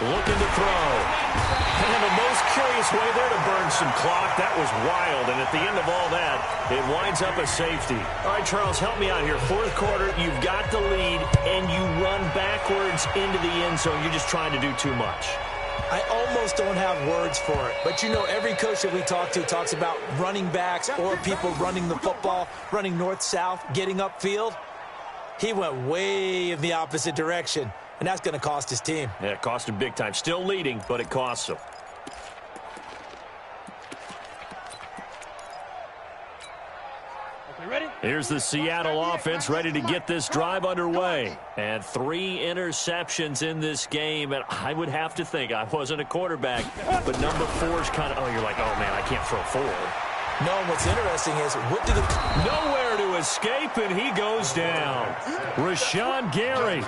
B: Looking to throw. And the most curious way there to burn some clock. That was wild. And at the end of all that, it winds up a safety. All right, Charles, help me out here. 4th quarter, you've got the lead, and you run backwards into the end zone. You're just trying to do too much.
D: I almost don't have words for it. But, you know, every coach that we talk to talks about running backs or people running the football, running north-south, getting upfield. He went way in the opposite direction, and that's going to cost his team.
B: Yeah, it cost him big time. Still leading, but it costs him. Here's the Seattle offense ready to get this drive underway. And 3 interceptions in this game. And I would have to think, I wasn't a quarterback, but number 4 is kind of, you're like, oh, man, I can't throw 4.
D: No, and what's interesting is, what do the...
B: Nowhere to escape, and he goes down. Rashawn Gary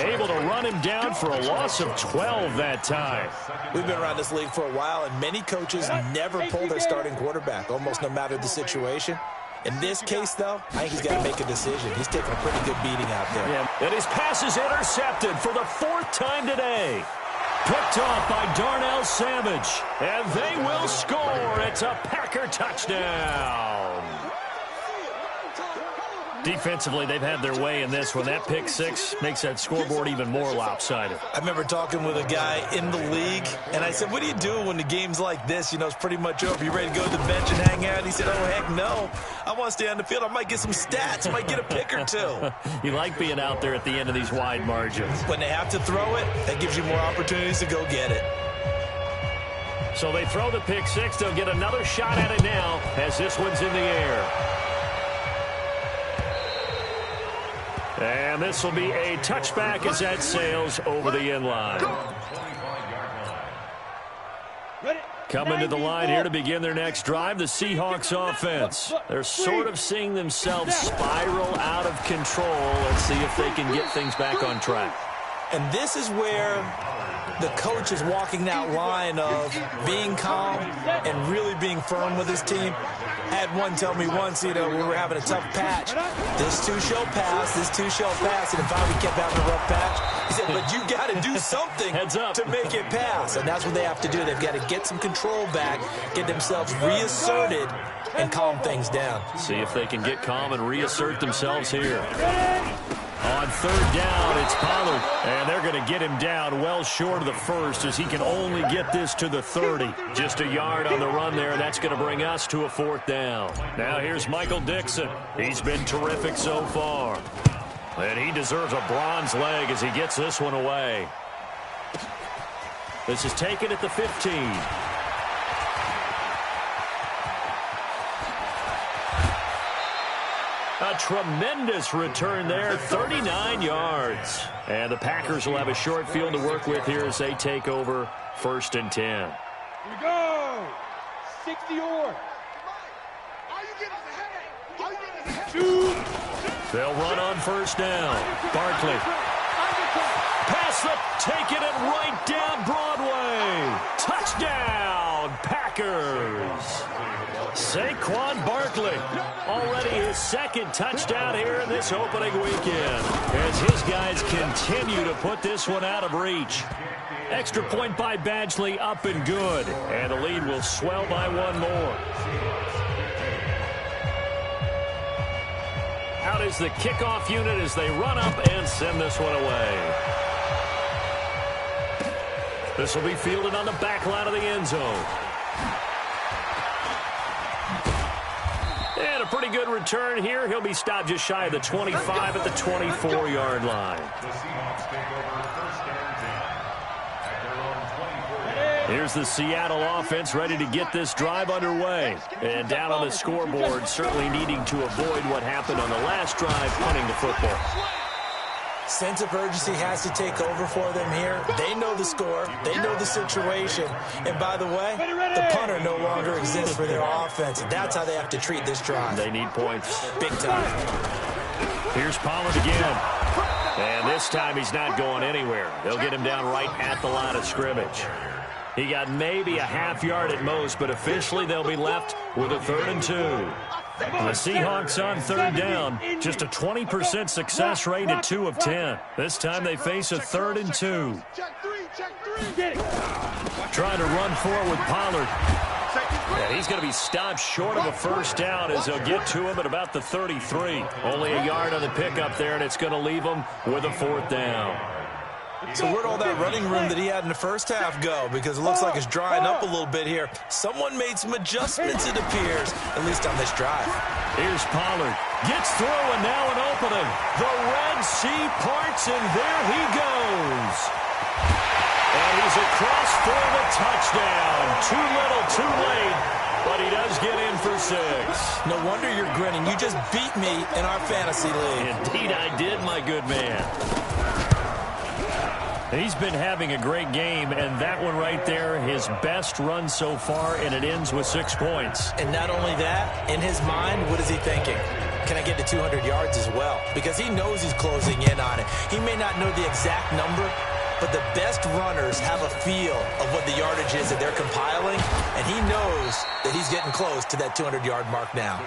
B: able to run him down for a loss of 12 that time.
D: We've been around this league for a while, and many coaches never pull their starting quarterback, almost no matter the situation. In this case, though, I think he's got to make a decision. He's taking a pretty good beating out there.
B: Yeah. And his pass is intercepted for the 4th time today. Picked off by Darnell Savage. And they will score. It's a Packer touchdown. Defensively, they've had their way in this one. That pick 6 makes that scoreboard even more lopsided.
D: I remember talking with a guy in the league, and I said, what do you do when the game's like this? You know, it's pretty much over. You ready to go to the bench and hang out? He said, oh, heck no. I want to stay on the field. I might get some stats. I might get a pick or 2.
B: You like being out there at the end of these wide margins.
D: When they have to throw it, that gives you more opportunities to go get it.
B: So they throw the pick 6. They'll get another shot at it now as this one's in the air. And this will be a touchback as that sails over the end line. Coming to the line here to begin their next drive, the Seahawks offense. They're sort of seeing themselves spiral out of control. Let's see if they can get things back on track.
D: And this is where the coach is walking that line of being calm and really being firm with his team. I had one tell me once, you know, we were having a tough patch. This 2 shall pass, this 2 shall pass. And if we kept having a rough patch, he said, but you got to do something to make it pass. And that's what they have to do. They've got to get some control back, get themselves reasserted, and calm things down.
B: See if they can get calm and reassert themselves here. On 3rd down, it's Pollard. And they're going to get him down well short of the 1st as he can only get this to the 30. Just a yard on the run there. That's going to bring us to a 4th down. Now here's Michael Dixon. He's been terrific so far. And he deserves a bronze leg as he gets this one away. This is taken at the 15. A tremendous return there, 39 yards. And the Packers will have a short field to work with here as they take over 1st and 10.
C: Here we go. 60 or. All you get is a headache. All you get is a headache.
B: They'll run on first down. Barkley. Pass the taking it right down Broadway. Touchdown, Packers. Saquon Barkley, already his second touchdown here in this opening weekend, as his guys continue to put this one out of reach. Extra point by Badgley, up and good, and the lead will swell by one more. Out is the kickoff unit as they run up and send this one away. This will be fielded on the back line of the end zone. And a pretty good return here. He'll be stopped just shy of the 25 at the 24-yard line.
E: The Seahawks take over first and 10 at their own 24.
B: Here's the Seattle offense ready to get this drive underway. And down on the scoreboard, certainly needing to avoid what happened on the last drive, punting the football.
D: Sense of urgency has to take over for them here. They know the score. They know the situation. And by the way, the punter no longer exists for their offense. That's how they have to treat this drive.
B: They need points.
D: Big time.
B: Here's Pollard again. And this time he's not going anywhere. They'll get him down right at the line of scrimmage. He got maybe a half yard at most, but officially they'll be left with a 3rd and 2. The Seahawks on third down, just a 20% success rate at 2 of 10. This time they face a 3rd and 2. Trying to run forward with Pollard. And he's going to be stopped short of a first down as they'll get to him at about the 33. Only a yard on the pickup there, and it's going to leave him with a 4th down.
D: So where'd all that running room that he had in the first half go? Because it looks like it's drying up a little bit here. Someone made some adjustments, it appears, at least on this drive.
B: Here's Pollard. Gets through, and now an opening. The Red Sea parts, and there he goes. And he's across for the touchdown. Too little, too late, but he does get in for 6.
D: No wonder you're grinning. You just beat me in our fantasy league.
B: Indeed I did, my good man. He's been having a great game, and that one right there, his best run so far, and it ends with 6 points.
D: And not only that, in his mind, what is he thinking? Can I get to 200 yards as well? Because he knows he's closing in on it. He may not know the exact number, but the best runners have a feel of what the yardage is that they're compiling, and he knows that he's getting close to that 200-yard mark now.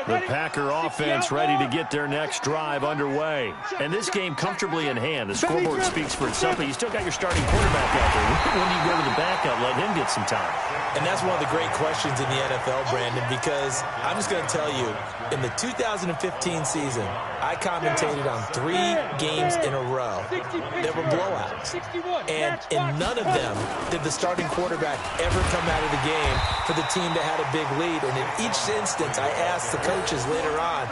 B: The Packer offense ready to get their next drive underway. And this game comfortably in hand. The scoreboard speaks for itself, but you still got your starting quarterback out there. When do you go to the backup, let him get some time?
D: And that's one of the great questions in the NFL, Brandon, because I'm just going to tell you, in the 2015 season, I commentated on 3 games in a row. There were blowouts. And in none of them did the starting quarterback ever come out of the game for the team that had a big lead. And in each instance, I asked the coaches later on,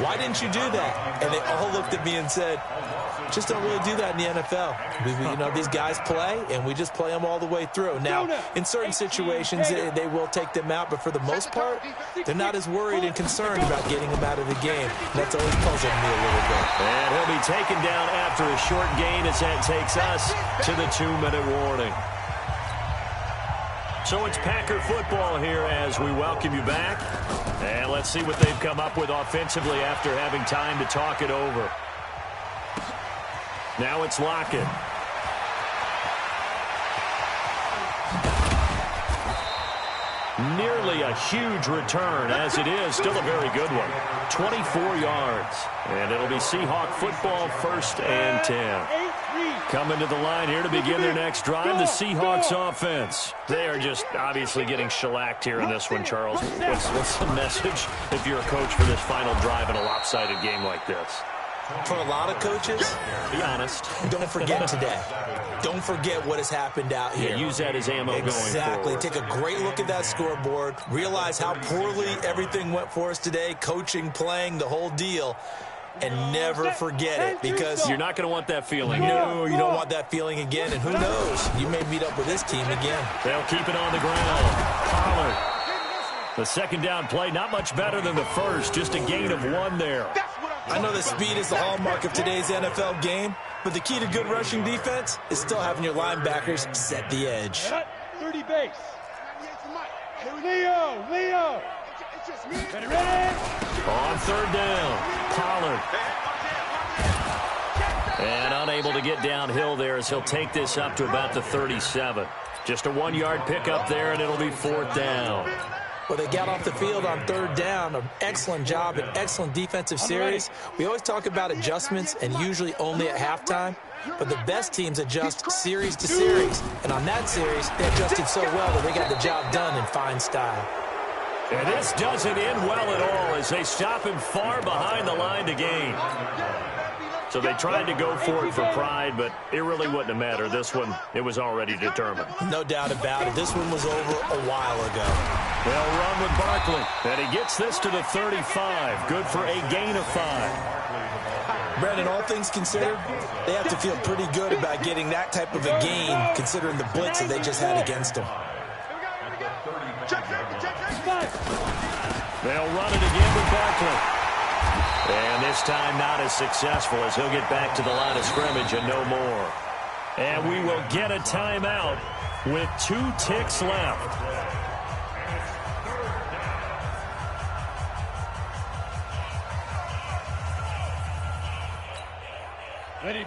D: why didn't you do that? And they all looked at me and said, just don't really do that in the NFL. You know, these guys play, and we just play them all the way through. Now, in certain situations, they will take them out, but for the most part, they're not as worried and concerned about getting them out of the game. That's always puzzled me a little bit.
B: And he'll be taken down after a short gain as that takes us to the 2-minute warning. So it's Packer football here as we welcome you back. And let's see what they've come up with offensively after having time to talk it over. Now it's Lockett. Nearly a huge return, as it is still a very good one. 24 yards. And it'll be Seahawk football, 1st and 10. Coming to the line here to begin their next drive, the Seahawks offense. They are just obviously getting shellacked here in this one, Charles. What's the message if you're a coach for this final drive in a lopsided game like this?
D: For a lot of coaches,
B: be honest,
D: don't forget today. Don't forget what has happened out here.
B: Yeah, use that as ammo going forward.
D: Exactly. Take a great look at that scoreboard. Realize how poorly everything went for us today. Coaching, playing, the whole deal. And never forget it, because
B: you're not going to want that feeling.
D: No, you don't want that feeling again. And who knows? You may meet up with this team again.
B: They'll keep it on the ground. Pollard. The second down play, not much better than the first. Just a gain of 1 there.
D: I know that speed is the hallmark of today's NFL game, But the key to good rushing defense is still having your linebackers set the edge.
C: 30 base. Leo. Ready.
B: On third down, Pollard. And unable to get downhill there as he'll take this up to about the 37. Just a 1-yard pickup there, and it'll be fourth down.
D: Well, they got off the field on third down. An excellent job, an excellent defensive series. We always talk about adjustments, and usually only at halftime. But the best teams adjust series to series. And on that series, they adjusted so well that they got the job done in fine style.
B: And this doesn't end well at all as they stop him far behind the line to gain. So they tried to go for it for pride, but it really wouldn't have mattered. This one, it was already determined.
D: No doubt about it. This one was over a while ago.
B: They'll run with Barkley, and he gets this to the 35. Good for a gain of 5.
D: Brandon, all things considered, they have to feel pretty good about getting that type of a gain, considering the blitz that they just had against them.
B: They'll run it again with Barkley. And this time not as successful as he'll get back to the line of scrimmage and no more. And we will get a timeout with 2 ticks left.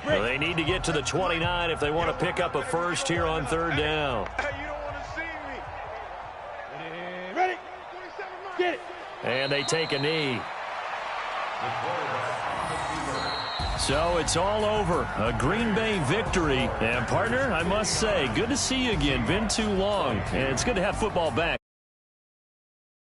B: Well, they need to get to the 29 if they want to pick up a first here on third down.
C: You don't want to see me. Ready. Get it.
B: And they take a knee. So it's all over. A Green Bay victory. And, partner, I must say, good to see you again. Been too long. And it's good to have football back.